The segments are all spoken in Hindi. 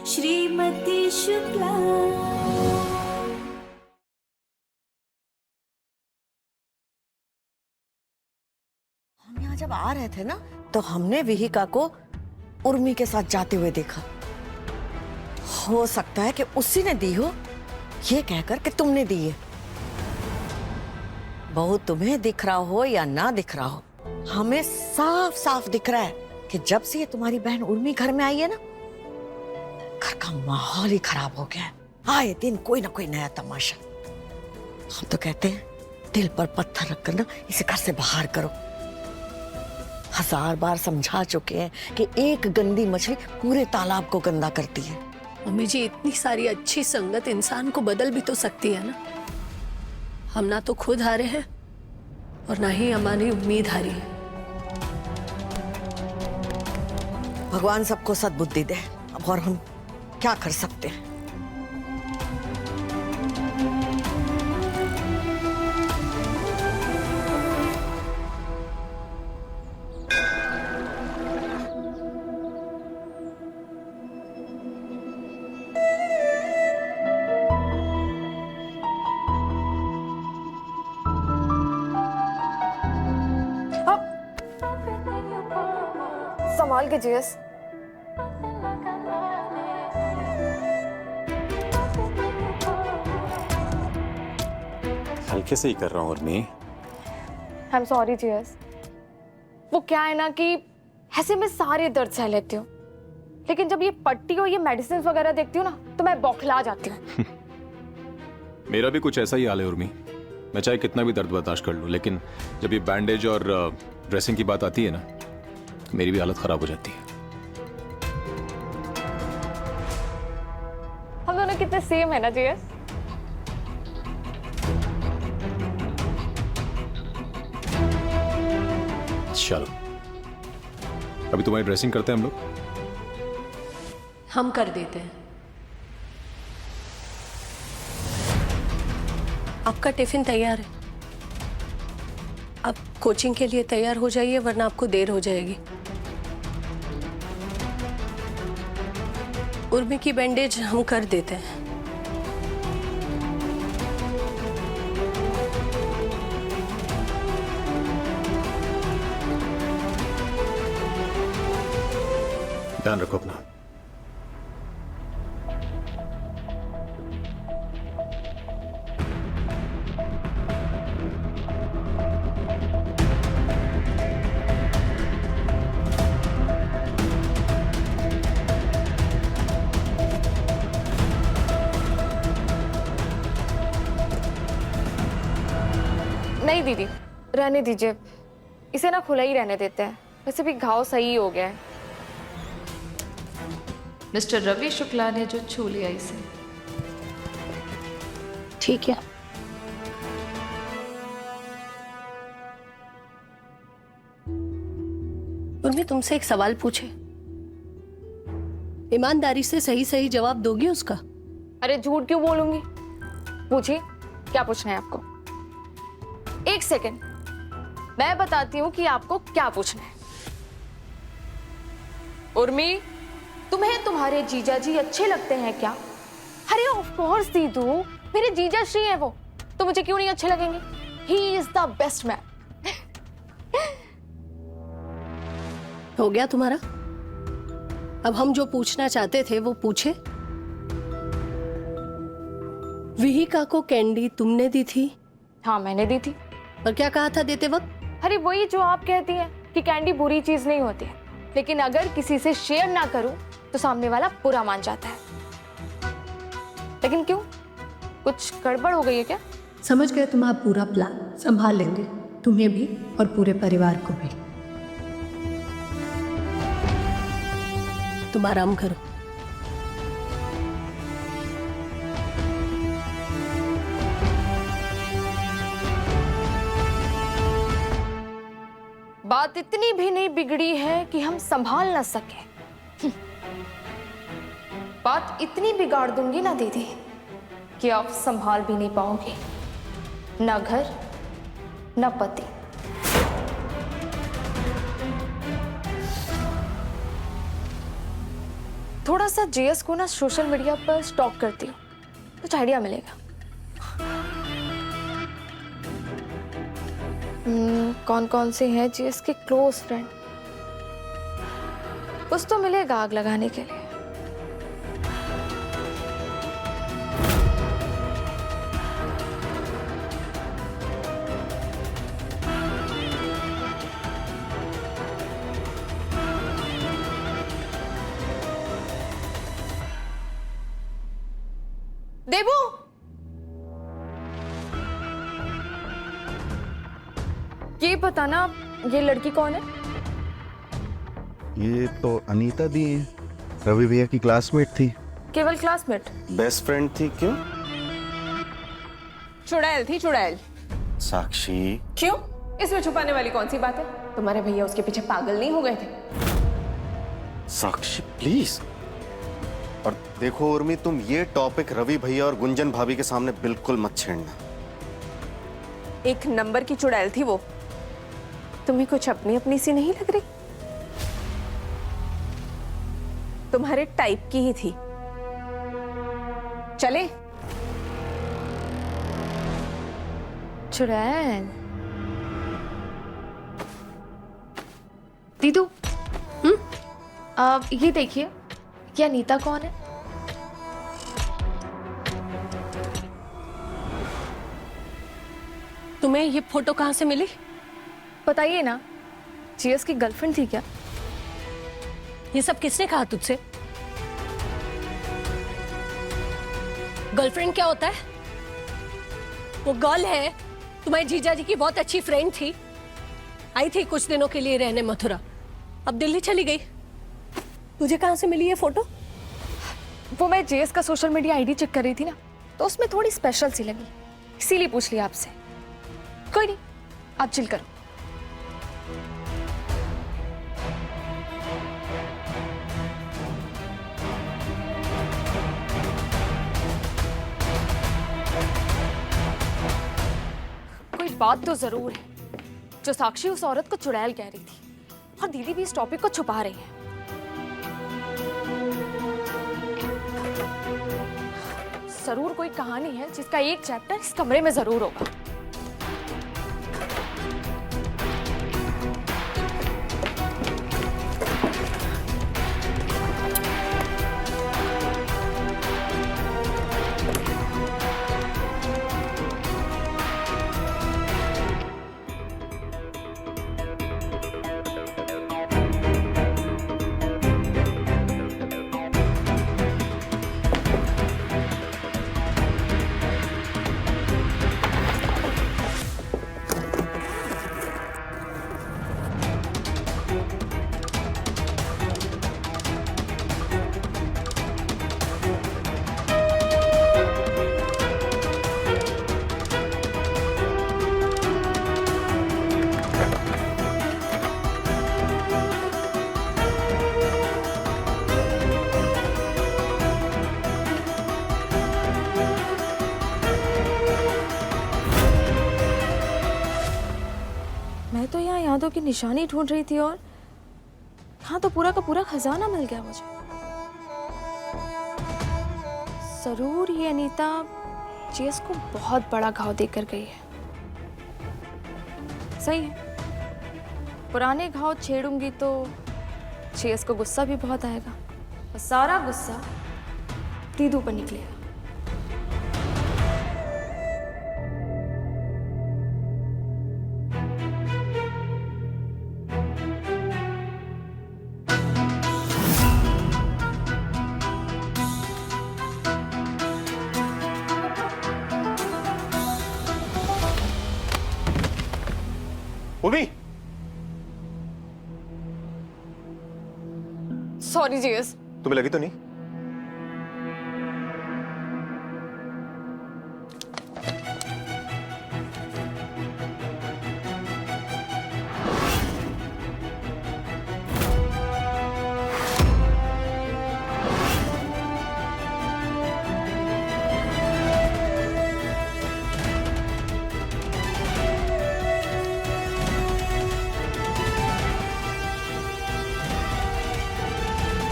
श्रीमती शुक्ला। हम यहाँ जब आ रहे थे ना तो हमने विहिका को उर्मी के साथ जाते हुए देखा। हो सकता है कि उसी ने दी हो, ये कहकर कि तुमने दी है। बहू तुम्हें दिख रहा हो या ना दिख रहा हो, हमें साफ साफ दिख रहा है कि जब से ये तुम्हारी बहन उर्मी घर में आई है ना, घर का माहौल ही खराब हो गया है। आए दिन कोई ना कोई नया तमाशा। हम तो कहते हैं दिल पर पत्थर रखकर ना इसे घर से बाहर करो। 1000 बार समझा चुके हैं कि एक गंदी मछली पूरे तालाब को गंदा करती है। मम्मी जी, इतनी सारी अच्छी संगत इंसान को बदल भी तो सकती है ना। हम ना तो खुद हारे हैं और ना ही हमारी उम्मीद हारी है। भगवान सबको सद्बुद्धि दे। अब और हम क्या कर सकते हैं। संभाल के जीएस। हल्के से ही कर रहा हूँ Urmi. I am sorry GS. वो क्या है ना कि ऐसे में सारे दर्द सह लेती हूँ, लेकिन जब ये पट्टी और ये मेडिसिन वगैरह देखती हूँ ना तो मैं बौखला जाती हूँ। मेरा भी कुछ ऐसा ही हाल है उर्मी। मैं चाहे कितना भी दर्द बर्दाश्त कर लूँ, लेकिन जब ये बैंडेज और ड्रेसिंग की बात आती है ना, मेरी भी हालत खराब हो जाती है। हम दोनों कितने सेम है ना जीएस। चलो अभी तुम्हारी ड्रेसिंग करते हैं हम लोग। हम कर देते हैं। आपका टिफिन तैयार है, आप कोचिंग के लिए तैयार हो जाइए, वरना आपको देर हो जाएगी। उर्मी की बैंडेज हम कर देते हैं। ध्यान रखो अपना। नहीं दीदी, रहने दीजिए, इसे ना खुला ही रहने देते हैं। वैसे भी घाव सही हो गया है। मिस्टर रवि शुक्ला ने जो छू लिया इसे। ठीक है। उर्मी, तुमसे एक सवाल पूछे, ईमानदारी से सही सही जवाब दोगी उसका? अरे झूठ क्यों बोलूंगी, पूछिए क्या पूछना है आपको। एक सेकंड, मैं बताती हूँ कि आपको क्या पूछना है। उर्मी, तुम्हें तुम्हारे जीजा जी अच्छे लगते हैं क्या? अरे ऑफ कोर्स दीदू, मेरे जीजा श्री हैं वो, तो मुझे क्यों नहीं अच्छे लगेंगे? He is the best man. हो गया तुम्हारा? अब हम जो पूछना चाहते थे वो पूछे। विहिका को कैंडी तुमने दी थी? हाँ मैंने दी थी। और क्या कहा था देते वक्त? अरे वही जो आप कहती हैं कि कैंडी बुरी चीज नहीं होती है, लेकिन अगर किसी से शेयर ना करूं तो सामने वाला बुरा मान जाता है। लेकिन क्यों, कुछ गड़बड़ हो गई है क्या? समझ गए तुम, आप पूरा प्लान संभाल लेंगे, तुम्हें भी और पूरे परिवार को भी। तुम आराम करो। बात इतनी भी नहीं बिगड़ी है कि हम संभाल ना सके। बात इतनी बिगाड़ दूंगी ना दीदी कि आप संभाल भी नहीं पाओगे, ना घर ना पति। थोड़ा सा जेएस को ना सोशल मीडिया पर स्टॉक करती हूँ, कुछ आइडिया मिलेगा। कौन कौन से हैं जेएस के क्लोज फ्रेंड, कुछ तो मिलेगा आग लगाने के लिए। देबू, ये बताना ये लड़की कौन है? ये तो अनीता दी है, रवि भैया की क्लासमेट थी। केवल क्लासमेट? बेस्ट फ्रेंड थी। क्यों? चुड़ैल थी, चुड़ैल। साक्षी, क्यों? इसमें छुपाने वाली कौन सी बात है? तुम्हारे भैया उसके पीछे पागल नहीं हो गए थे? साक्षी प्लीज। और देखो उर्मी, तुम ये टॉपिक रवि भैया और गुंजन भाभी के सामने बिल्कुल मत छेड़ना। एक नंबर की चुड़ैल थी वो। तुम्हें कुछ अपनी अपनी सी नहीं लग रही? तुम्हारे टाइप की ही थी। चले? चुड़ैल? दीदू, ये देखिए, ये अनीता कौन है? तुम्हें ये फोटो कहाँ से मिली? बताइए ना, जेएस की गर्लफ्रेंड थी क्या? ये सब किसने कहा तुझसे? गर्लफ्रेंड क्या होता है? वो गर्ल है, तुम्हारे जीजा जी की बहुत अच्छी फ्रेंड थी, आई थी कुछ दिनों के लिए रहने मथुरा, अब दिल्ली चली गई। तुझे कहाँ से मिली ये फोटो? वो मैं जेएस का सोशल मीडिया आईडी चेक कर रही थी ना, तो उसमें थोड़ी स्पेशल सी लगी, इसीलिए पूछ लिया आपसे। कोई नहीं, आप चिल करो। कोई बात तो जरूर है जो साक्षी उस औरत को चुड़ैल कह रही थी, और दीदी भी इस टॉपिक को छुपा रही है। जरूर कोई कहानी है जिसका एक चैप्टर इस कमरे में जरूर होगा। मैं तो यहाँ यादों की निशानी ढूंढ रही थी, और यहाँ तो पूरा का पूरा खजाना मिल गया मुझे। जरूर ये अनीता जेएस को बहुत बड़ा घाव देकर गई है। सही है, पुराने घाव छेड़ूंगी तो जेएस को गुस्सा भी बहुत आएगा, और सारा गुस्सा दीदू पर निकलेगा। Urmi, sorry JS. तुम्हें लगी तो नहीं?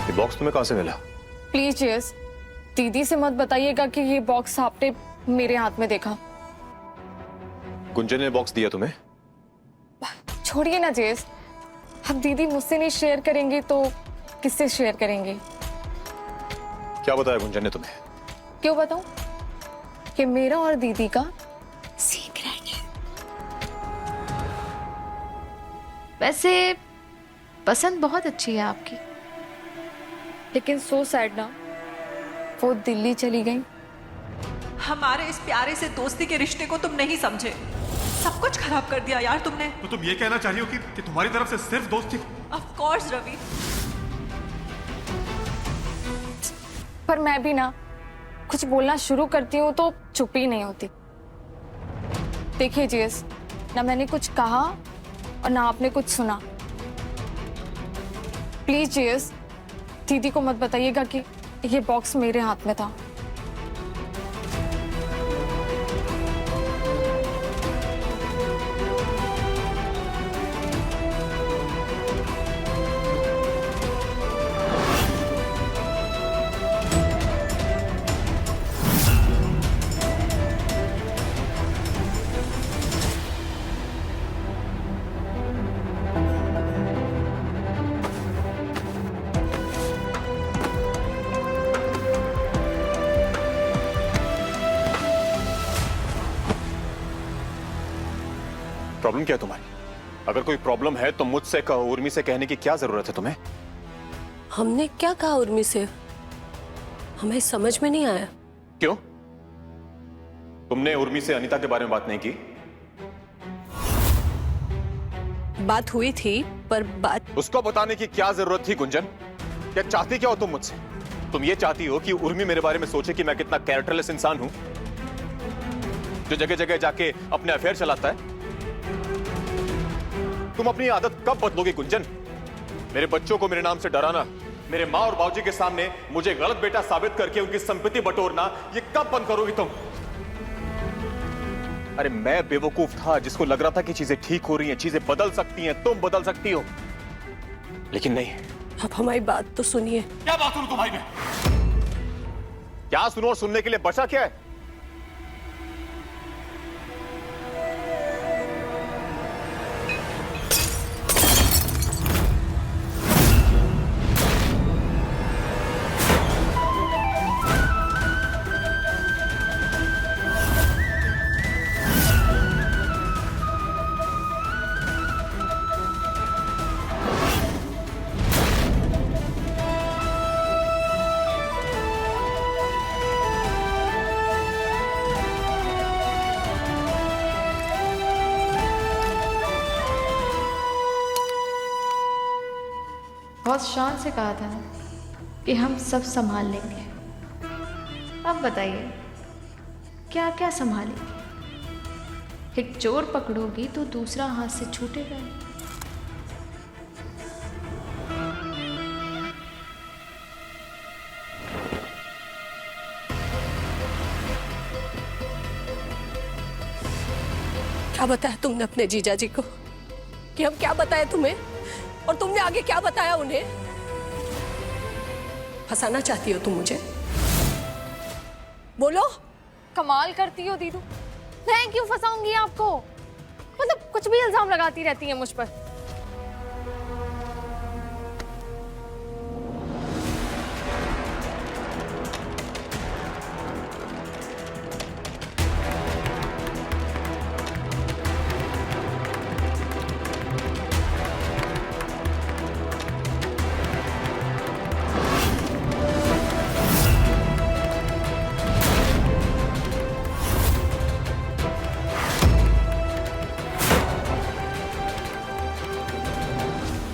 ये बॉक्स तुम्हें कहां से मिला? प्लीज जेस, दीदी से मत बताइएगा कि ये बॉक्स आपने मेरे हाथ में देखा। गुंजन ने बॉक्स दिया तुम्हें? छोड़िए ना जेस, अब दीदी मुझसे नहीं शेयर करेंगी तो किससे शेयर करेंगी? क्या बताया गुंजन ने तुम्हें? क्यों बताऊं? कि मेरा और दीदी का सीक्रेट है। वैसे पसंद बहुत अच्छी है आपकी। लेकिन सो सैड ना, वो दिल्ली चली गई। हमारे इस प्यारे से दोस्ती के रिश्ते को तुम नहीं समझे, सब कुछ खराब कर दिया यार तुमने। तो तुम ये कहना चाह रही हो कि तुम्हारी तरफ से सिर्फ दोस्ती? Of course Ravi. पर मैं भी ना कुछ बोलना शुरू करती हूँ तो चुप ही नहीं होती। देखिए जीएस, ना मैंने कुछ कहा और ना आपने कुछ सुना। प्लीज जीएस, दीदी को मत बताइएगा कि ये बॉक्स मेरे हाथ में था। प्रॉब्लम क्या है तुम्हारी? अगर कोई प्रॉब्लम है तो मुझसे कहो, उर्मी से कहने की क्या जरूरत है तुम्हें? हमने क्या कहा उर्मी से? हमें समझ में नहीं आया। क्यों? तुमने उर्मी से अनीता के बारे में बात नहीं की? बात हुई थी, पर बात उसको बताने की क्या जरूरत थी गुंजन? क्या चाहती क्या हो तुम मुझसे? तुम ये चाहती हो कि उर्मी मेरे बारे में सोचे कि मैं कितना कैरेक्टरलेस इंसान हूं, जो जगह जगह जाके अपने अफेयर चलाता है? तुम अपनी आदत कब बदलोगे गुंजन? मेरे बच्चों को मेरे नाम से डराना, मेरे माँ और बाबूजी के सामने मुझे गलत बेटा साबित करके उनकी संपत्ति बटोरना, ये कब बंद करोगी तुम? अरे मैं बेवकूफ था जिसको लग रहा था कि चीजें ठीक हो रही हैं, चीजें बदल सकती हैं, तुम बदल सकती हो, लेकिन नहीं। अब हमारी बात तो सुनिए। क्या बात सुनूं तुम्हारी मैं? क्या सुनो और सुनने के लिए बचा क्या है? बहुत शान से कहा था ना कि हम सब संभाल लेंगे। अब बताइए क्या क्या संभालेंगे? एक चोर पकड़ोगी तो दूसरा हाथ से छूटेगा। क्या बताया तुमने अपने जीजा जी को? कि हम क्या बताए तुम्हें? और तुमने आगे क्या बताया उन्हें? फंसाना चाहती हो तुम मुझे? बोलो। कमाल करती हो दीदू, मैं क्यों फंसाऊंगी आपको? मतलब कुछ भी इल्जाम लगाती रहती है मुझ पर।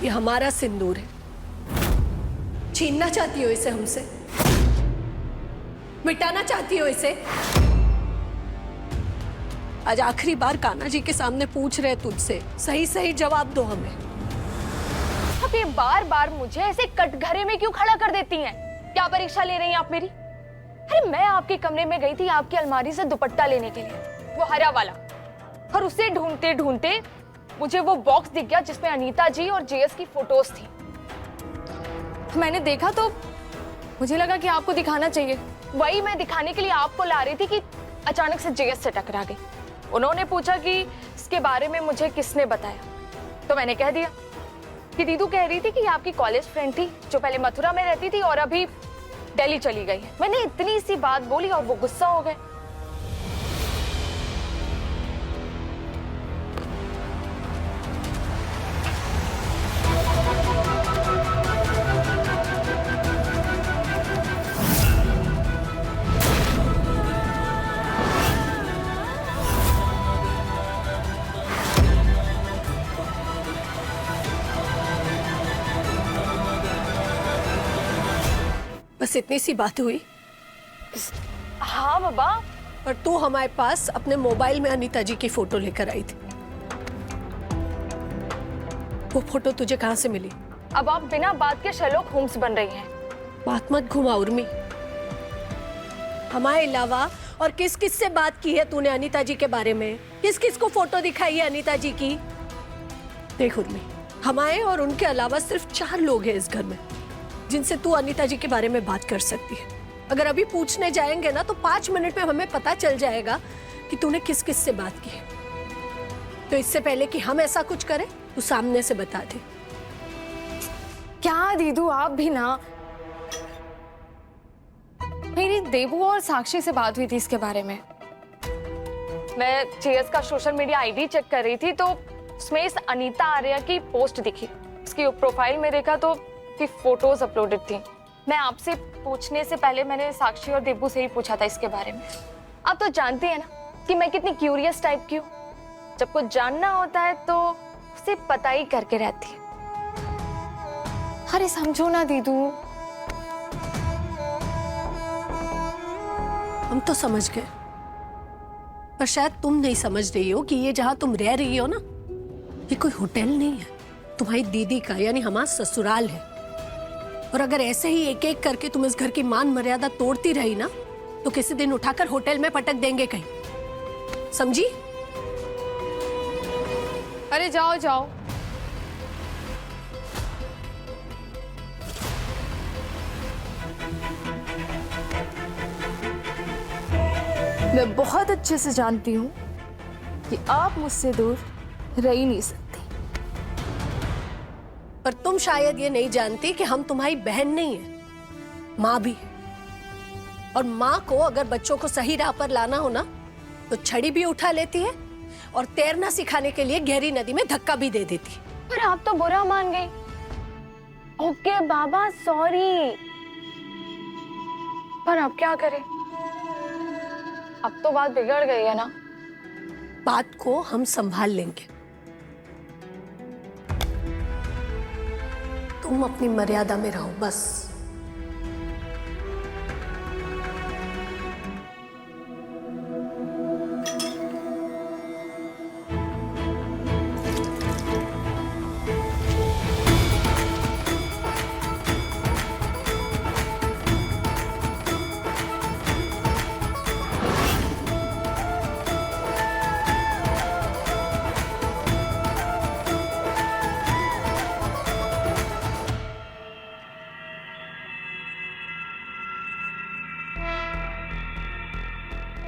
ये हमारा सिंदूर है, छीनना चाहती हो इसे हमसे? मिटाना चाहती हो इसे? आज आखिरी बार कान्हा जी के सामने पूछ रहे तुझसे, सही सही जवाब दो हमें। अब ये बार बार मुझे ऐसे कटघरे में क्यों खड़ा कर देती हैं? क्या परीक्षा ले रही हैं आप मेरी? अरे मैं आपके कमरे में गई थी आपकी अलमारी से दुपट्टा लेने के लिए, वो हरा वाला, और उसे ढूंढते ढूंढते मुझे वो बॉक्स दिख गया जिसमें अनीता जी और जेएस की फोटोज थी। मैंने देखा तो मुझे लगा कि आपको दिखाना चाहिए, वही मैं दिखाने के लिए आपको ला रही थी कि अचानक से जेएस से टकरा गई। उन्होंने पूछा कि इसके बारे में मुझे किसने बताया, तो मैंने कह दिया कि दीदू कह रही थी कि आपकी कॉलेज फ्रेंड थी जो पहले मथुरा में रहती थी और अभी दिल्ली चली गई है। मैंने इतनी सी बात बोली और वो गुस्सा हो गए। बस इतनी सी बात हुई। हाँ बाबा। और तू हमारे पास अपने मोबाइल में अनीता जी की फोटो लेकर आई थी। वो फोटो तुझे कहाँ से मिली? अब आप बिना बात के शर्लॉक होम्स बन रही हैं। बात मत घुमा उर्मी। हमारे अलावा और किस किस से बात की है तूने अनीता जी के बारे में? किस किस को फोटो दिखाई है अनीता जी की? देख उर्मी, हमारे और उनके अलावा सिर्फ 4 लोग हैं इस घर में जिनसे तू अनीता जी के बारे में बात कर सकती है। अगर अभी पूछने जाएंगे ना तो 5 मिनट में हमें पता चल जाएगा कि तूने किस किस से बात की है। तो इससे पहले कि हम ऐसा कुछ करें, तू सामने से बता दे। क्या दीदू आप भी ना। मेरी देबू और साक्षी से बात हुई थी इसके बारे में। मैं जेएस का सोशल मीडिया आईडी चेक कर रही थी तो उसमें इस अनीता आर्या की पोस्ट दिखी। उसकी प्रोफाइल में देखा तो की फोटोज अपलोडेड थी। मैं आपसे पूछने से पहले मैंने साक्षी और देबू से ही पूछा था इसके बारे में। आप तो जानती है ना कि मैं कितनी क्यूरियस टाइप की हूँ। जब कुछ जानना होता है तो उसे पता ही करके रहती है। अरे समझो ना दीदू। हम तो समझ गए, पर शायद तुम नहीं समझ रही हो कि ये जहां तुम रह रही हो ना, ये कोई होटल नहीं है, तुम्हारी दीदी का यानी हमारा ससुराल है। और अगर ऐसे ही एक एक करके तुम इस घर की मान मर्यादा तोड़ती रही ना तो किसी दिन उठाकर होटल में पटक देंगे कहीं, समझी? अरे जाओ जाओ। मैं बहुत अच्छे से जानती हूँ कि आप मुझसे दूर रह ही नहीं सकती। पर तुम शायद ये नहीं जानती कि हम तुम्हारी बहन नहीं है, माँ भी है। और माँ को अगर बच्चों को सही राह पर लाना हो ना तो छड़ी भी उठा लेती है और तैरना सिखाने के लिए गहरी नदी में धक्का भी दे देती है। पर आप तो बुरा मान गई। ओके बाबा सॉरी। पर अब क्या करें? अब तो बात बिगड़ गई है ना। बात को हम संभाल लेंगे। तुम अपनी मर्यादा में रहो बस।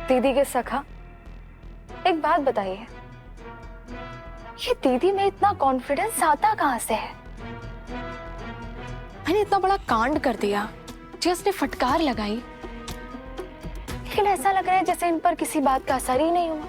दीदी के सखा, एक बात बताइए, ये दीदी में इतना कॉन्फिडेंस आता कहां से है? मैंने इतना बड़ा कांड कर दिया, जिसने फटकार लगाई, लेकिन ऐसा लग रहा है जैसे इन पर किसी बात का असर ही नहीं हुआ।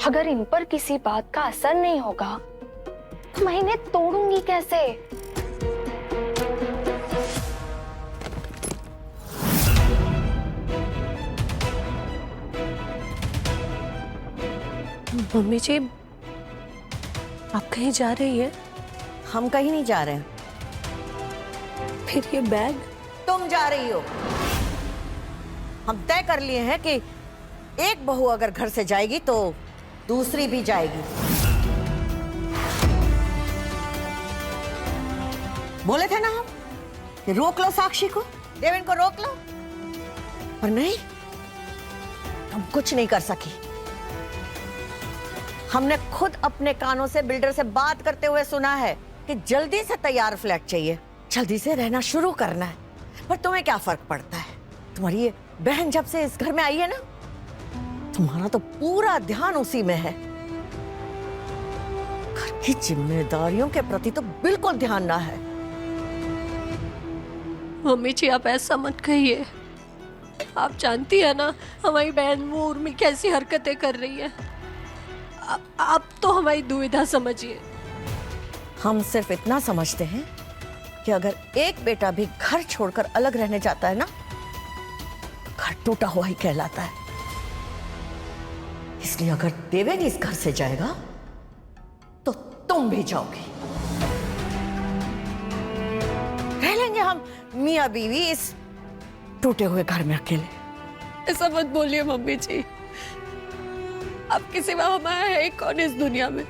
अगर इन पर किसी बात का असर नहीं होगा तो मैं इन्हें तोड़ूंगी कैसे? मम्मी जी, आप कहीं जा रही है? हम कहीं नहीं जा रहे हैं। फिर ये बैग? तुम जा रही हो। हम तय कर लिए हैं कि एक बहू अगर घर से जाएगी तो दूसरी भी जाएगी। बोले थे ना हम कि रोक लो साक्षी को, देवेन को रोक लो, पर नहीं, तुम कुछ नहीं कर सकी। हमने खुद अपने कानों से बिल्डर से बात करते हुए सुना है कि जल्दी से तैयार फ्लैट चाहिए, जल्दी से रहना शुरू करना है। पर तुम्हें क्या फर्क पड़ता है? तुम्हारी ये बहन जब से इस घर में आई है ना, तुम्हारा तो पूरा ध्यान उसी में है। घर की जिम्मेदारियों के प्रति तो बिल्कुल ध्यान ना है। मम्मी जी आप ऐसा मत कहिए। आप जानती है ना हमारी बहन वो उर्मी कैसी हरकतें कर रही है। आप तो हमारी दुविधा समझिए। हम सिर्फ इतना समझते हैं कि अगर एक बेटा भी घर छोड़कर अलग रहने जाता है ना, घर टूटा हुआ ही कहलाता है। इसलिए अगर देवेन इस घर से जाएगा तो तुम भी जाओगी। रह लेंगे हम मियां बीवी इस टूटे हुए घर में अकेले। ऐसा मत बोलिए मम्मी जी। आपके सिवा हमारा है कौन इस दुनिया में?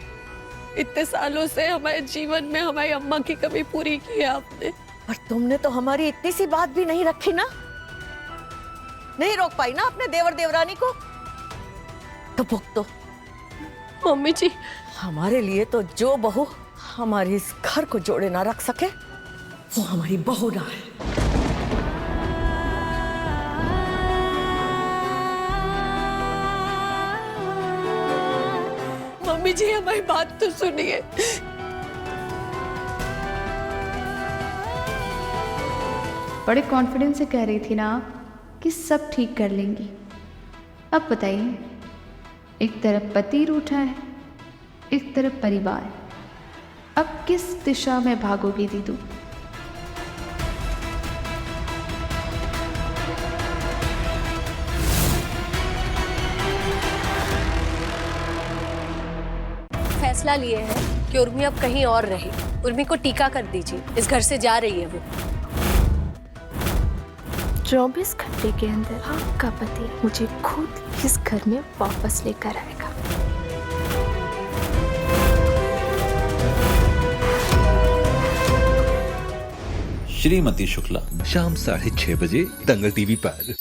इतने सालों से हमारे जीवन में हमारी अम्मा की कमी पूरी की है आपने। पर तुमने तो हमारी इतनी सी बात भी नहीं रखी ना, नहीं रोक पाई ना अपने देवर देवरानी को। तो भुगतो। मम्मी जी हमारे लिए तो जो बहू हमारे इस घर को जोड़े ना रख सके वो हमारी बहू ना है। मम्मी जी हमारी बात तो सुनिए। बड़े कॉन्फिडेंस से कह रही थी ना आप कि सब ठीक कर लेंगी। अब बताइए, एक तरफ पति रूठा है, एक तरफ परिवार। अब किस दिशा में भागोगी दीदू? फैसला लिए हैं कि उर्मी अब कहीं और रहे। उर्मी को टीका कर दीजिए, इस घर से जा रही है वो। 24 घंटे के अंदर आपका पति मुझे खुद इस घर में वापस लेकर आएगा। श्रीमती शुक्ला शाम 6:30 बजे दंगल टीवी पर।